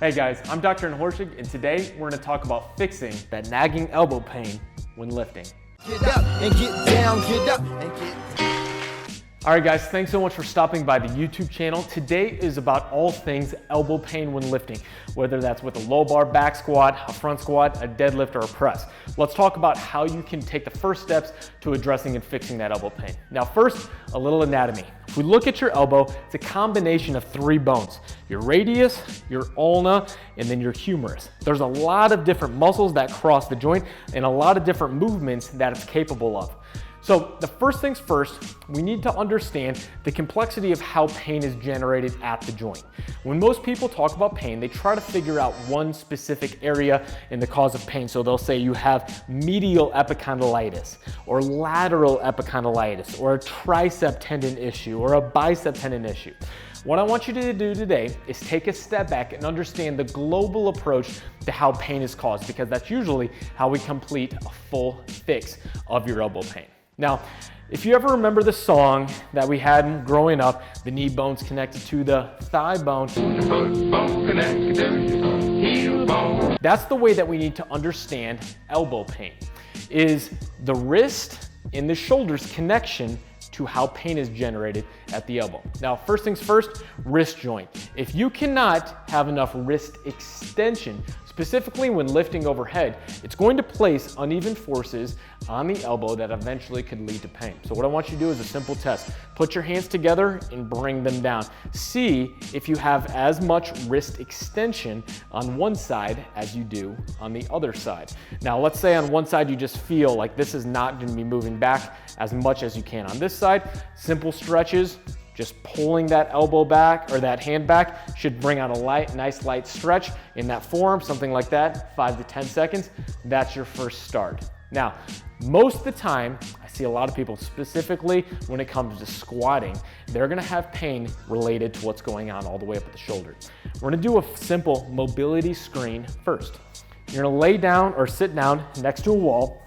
Hey guys, I'm Dr. Horshig, and today we're going to talk about fixing that nagging elbow pain when lifting. Get up and get down, get up and get down. All right guys, thanks so much for stopping by the YouTube channel. Today is about all things elbow pain when lifting, whether that's with a low bar back squat, a front squat, a deadlift, or a press. Let's talk about how you can take the first steps to addressing and fixing that elbow pain. Now first, a little anatomy. If we look at your elbow, it's a combination of three bones: your radius, your ulna, and then your humerus. There's a lot of different muscles that cross the joint and a lot of different movements that it's capable of. So the first things first, we need to understand the complexity of how pain is generated at the joint. When most people talk about pain, they try to figure out one specific area in the cause of pain. So they'll say you have medial epicondylitis, or lateral epicondylitis, or a tricep tendon issue, or a bicep tendon issue. What I want you to do today is take a step back and understand the global approach to how pain is caused, because that's usually how we complete a full fix of your elbow pain. Now, if you ever remember the song that we had growing up, the knee bone's connected to the thigh bone. That's the way that we need to understand elbow pain, is the wrist and the shoulder's connection to how pain is generated at the elbow. Now, first things first, wrist joint. If you cannot have enough wrist extension, specifically when lifting overhead, it's going to place uneven forces on the elbow that eventually could lead to pain. So what I want you to do is a simple test. Put your hands together and bring them down. See if you have as much wrist extension on one side as you do on the other side. Now, let's say on one side you just feel like this is not going to be moving back as much as you can. On this side, simple stretches, just pulling that elbow back or that hand back should bring out a nice light stretch in that forearm, something like that, 5 to 10 seconds. That's your first start. Now, most of the time, I see a lot of people, specifically when it comes to squatting, they're gonna have pain related to what's going on all the way up at the shoulder. We're gonna do a simple mobility screen first. You're gonna lay down or sit down next to a wall,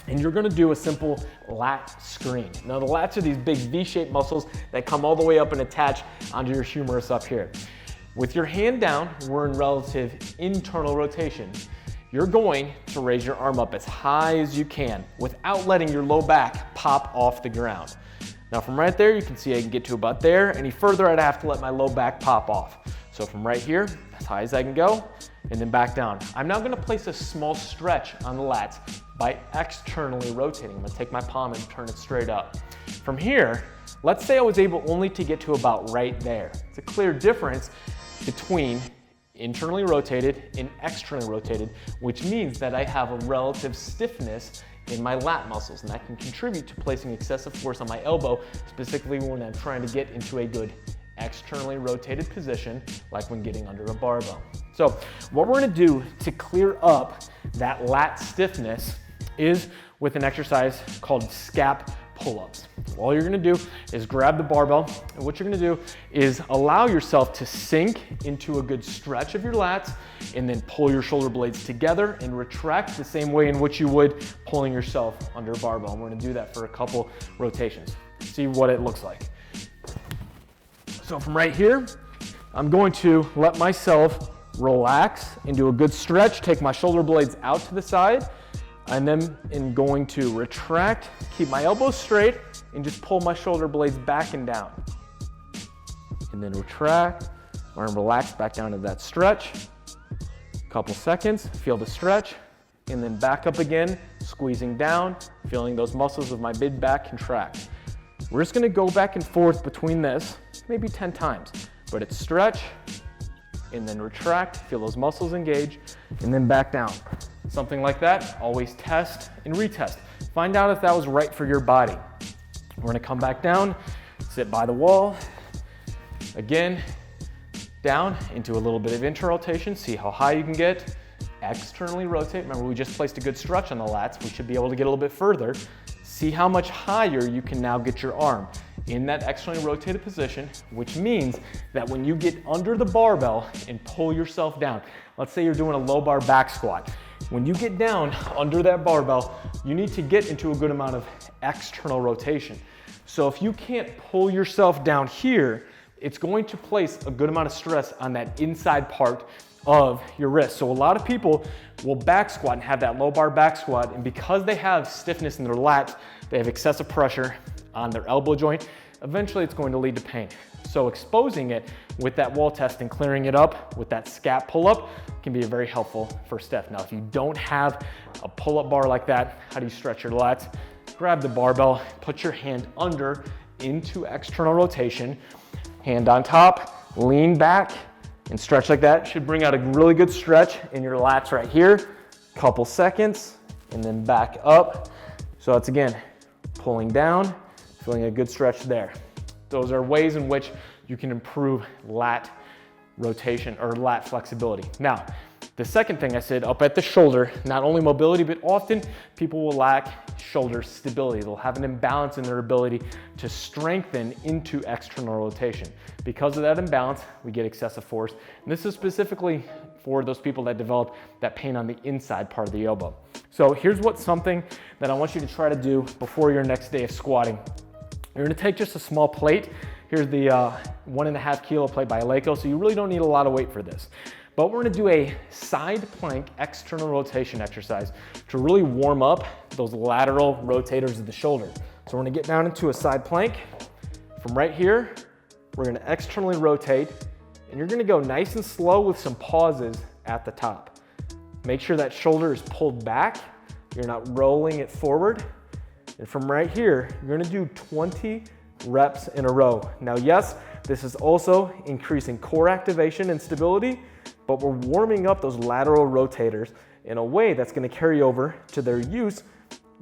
and you're gonna do a simple lat screen. Now the lats are these big V-shaped muscles that come all the way up and attach onto your humerus up here. With your hand down, we're in relative internal rotation. You're going to raise your arm up as high as you can without letting your low back pop off the ground. Now from right there, you can see I can get to about there. Any further, I'd have to let my low back pop off. So from right here, as high as I can go, and then back down. I'm now gonna place a small stretch on the lats by externally rotating. I'm gonna take my palm and turn it straight up. From here, let's say I was able only to get to about right there. It's a clear difference between internally rotated and externally rotated, which means that I have a relative stiffness in my lat muscles, and that can contribute to placing excessive force on my elbow, specifically when I'm trying to get into a good externally rotated position, like when getting under a barbell. So what we're gonna do to clear up that lat stiffness is with an exercise called SCAP pull-ups. All you're gonna do is grab the barbell, and what you're gonna do is allow yourself to sink into a good stretch of your lats, and then pull your shoulder blades together and retract the same way in which you would pulling yourself under a barbell. And we're gonna do that for a couple rotations. See what it looks like. So from right here, I'm going to let myself relax into a good stretch, take my shoulder blades out to the side, and then I'm going to retract, keep my elbows straight, and just pull my shoulder blades back and down. And then retract, arm relax back down to that stretch. Couple seconds, feel the stretch, and then back up again, squeezing down, feeling those muscles of my mid back contract. We're just gonna go back and forth between this, maybe 10 times, but it's stretch, and then retract, feel those muscles engage, and then back down. Something like that, always test and retest. Find out if that was right for your body. We're gonna come back down, sit by the wall, again, down into a little bit of inter-rotation, see how high you can get, externally rotate. Remember, we just placed a good stretch on the lats. We should be able to get a little bit further. See how much higher you can now get your arm in that externally rotated position, which means that when you get under the barbell and pull yourself down, let's say you're doing a low bar back squat. When you get down under that barbell, you need to get into a good amount of external rotation. So if you can't pull yourself down here, it's going to place a good amount of stress on that inside part of your wrist. So a lot of people will back squat and have that low bar back squat, and because they have stiffness in their lats, they have excessive pressure on their elbow joint, eventually it's going to lead to pain. So exposing it with that wall test and clearing it up with that SCAP pull-up can be a very helpful first step. Now, if you don't have a pull-up bar like that, how do you stretch your lats? Grab the barbell, put your hand under into external rotation, hand on top, lean back, and stretch like that. Should bring out a really good stretch in your lats right here. Couple seconds, and then back up. So that's, again, pulling down, feeling a good stretch there. Those are ways in which you can improve lat rotation or lat flexibility. Now, the second thing I said, up at the shoulder, not only mobility, but often people will lack shoulder stability. They'll have an imbalance in their ability to strengthen into external rotation. Because of that imbalance, we get excessive force. And this is specifically for those people that develop that pain on the inside part of the elbow. So here's something that I want you to try to do before your next day of squatting. You're gonna take just a small plate. Here's the 1.5 kilo plate by Lateral, so you really don't need a lot of weight for this. But we're gonna do a side plank external rotation exercise to really warm up those lateral rotators of the shoulder. So we're gonna get down into a side plank. From right here, we're gonna externally rotate, and you're gonna go nice and slow with some pauses at the top. Make sure that shoulder is pulled back. You're not rolling it forward. And from right here, you're gonna do 20 reps in a row. Now, yes, this is also increasing core activation and stability, but we're warming up those lateral rotators in a way that's gonna carry over to their use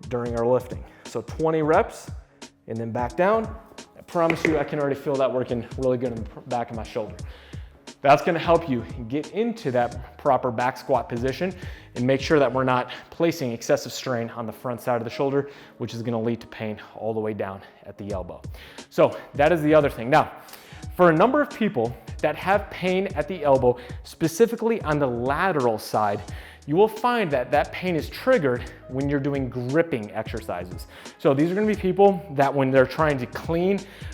during our lifting. So 20 reps, and then back down. I promise you, I can already feel that working really good in the back of my shoulder. That's gonna help you get into that proper back squat position and make sure that we're not placing excessive strain on the front side of the shoulder, which is gonna lead to pain all the way down at the elbow. So that is the other thing. Now, for a number of people that have pain at the elbow, specifically on the lateral side, you will find that that pain is triggered when you're doing gripping exercises. So these are gonna be people that when they're trying to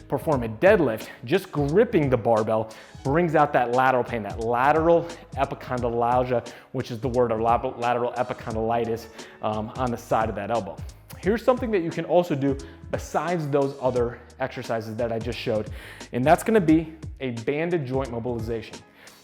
perform a deadlift, just gripping the barbell brings out that lateral pain, that lateral epicondylalgia, which is the word, or lateral epicondylitis on the side of that elbow. Here's something that you can also do besides those other exercises that I just showed, and that's gonna be a banded joint mobilization.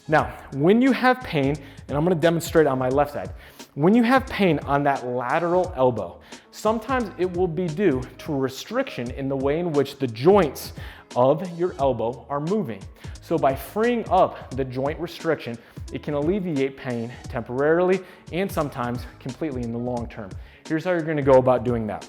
Now, when you have pain, and I'm gonna demonstrate on my left side, when you have pain on that lateral elbow, sometimes it will be due to a restriction in the way in which the joints of your elbow are moving. So by freeing up the joint restriction, it can alleviate pain temporarily and sometimes completely in the long term. Here's how you're gonna go about doing that.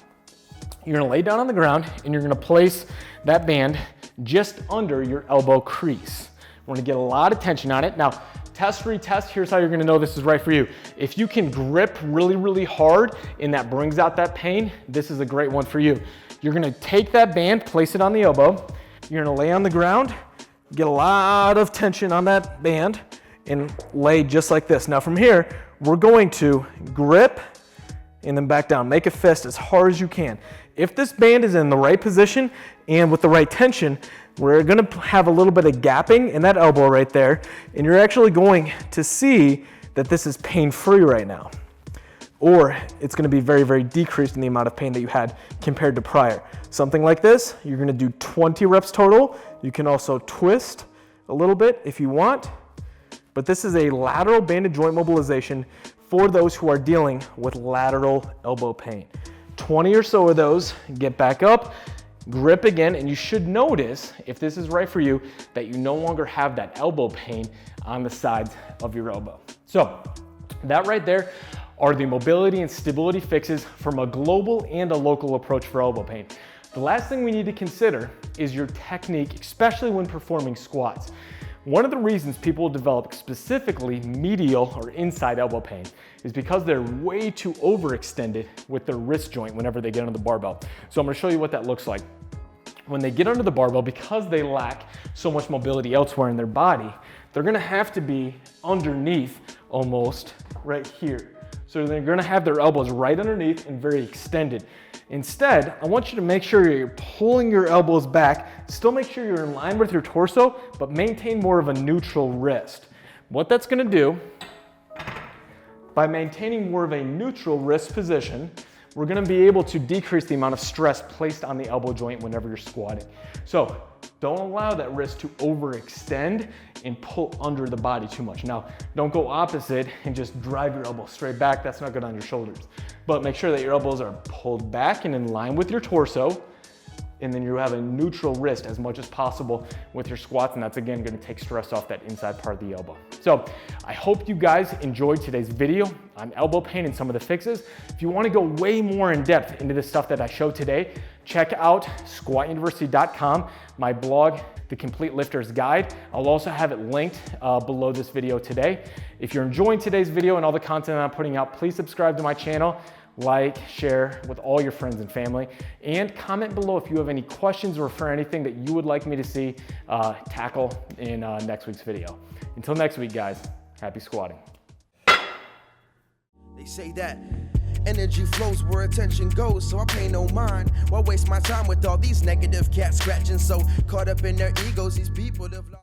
You're gonna lay down on the ground and you're gonna place that band just under your elbow crease. We're gonna get a lot of tension on it. Now, test, retest, here's how you're gonna know this is right for you. If you can grip really, really hard and that brings out that pain, this is a great one for you. You're gonna take that band, place it on the elbow. You're gonna lay on the ground, get a lot of tension on that band, and lay just like this. Now from here, we're going to grip and then back down. Make a fist as hard as you can. If this band is in the right position and with the right tension, we're gonna have a little bit of gapping in that elbow right there, and you're actually going to see that this is pain-free right now. Or it's gonna be very, very decreased in the amount of pain that you had compared to prior. Something like this, you're gonna do 20 reps total. You can also twist a little bit if you want, but this is a lateral banded joint mobilization for those who are dealing with lateral elbow pain. 20 or so of those, get back up, grip again, and you should notice, if this is right for you, that you no longer have that elbow pain on the sides of your elbow. So that right there are the mobility and stability fixes from a global and a local approach for elbow pain. The last thing we need to consider is your technique, especially when performing squats. One of the reasons people develop specifically medial or inside elbow pain is because they're way too overextended with their wrist joint whenever they get under the barbell. So I'm gonna show you what that looks like. When they get under the barbell, because they lack so much mobility elsewhere in their body, they're gonna have to be underneath almost right here. So they're gonna have their elbows right underneath and very extended. Instead, I want you to make sure you're pulling your elbows back, still make sure you're in line with your torso, but maintain more of a neutral wrist. What that's gonna do, by maintaining more of a neutral wrist position, we're gonna be able to decrease the amount of stress placed on the elbow joint whenever you're squatting. So don't allow that wrist to overextend and pull under the body too much. Now, don't go opposite and just drive your elbow straight back. That's not good on your shoulders. But make sure that your elbows are pulled back and in line with your torso, and then you have a neutral wrist as much as possible with your squats, and that's again gonna take stress off that inside part of the elbow. So I hope you guys enjoyed today's video on elbow pain and some of the fixes. If you wanna go way more in depth into the stuff that I showed today, check out squatuniversity.com, my blog, The Complete Lifter's Guide. I'll also have it linked below this video today. If you're enjoying today's video and all the content I'm putting out, please subscribe to my channel. Like, share with all your friends and family, and comment below if you have any questions or for anything that you would like me to see tackle in next week's video. Until next week, guys, happy squatting. They say that energy flows where attention goes, so I pay no mind. Why waste my time with all these negative cats scratching? So caught up in their egos, these people have lost.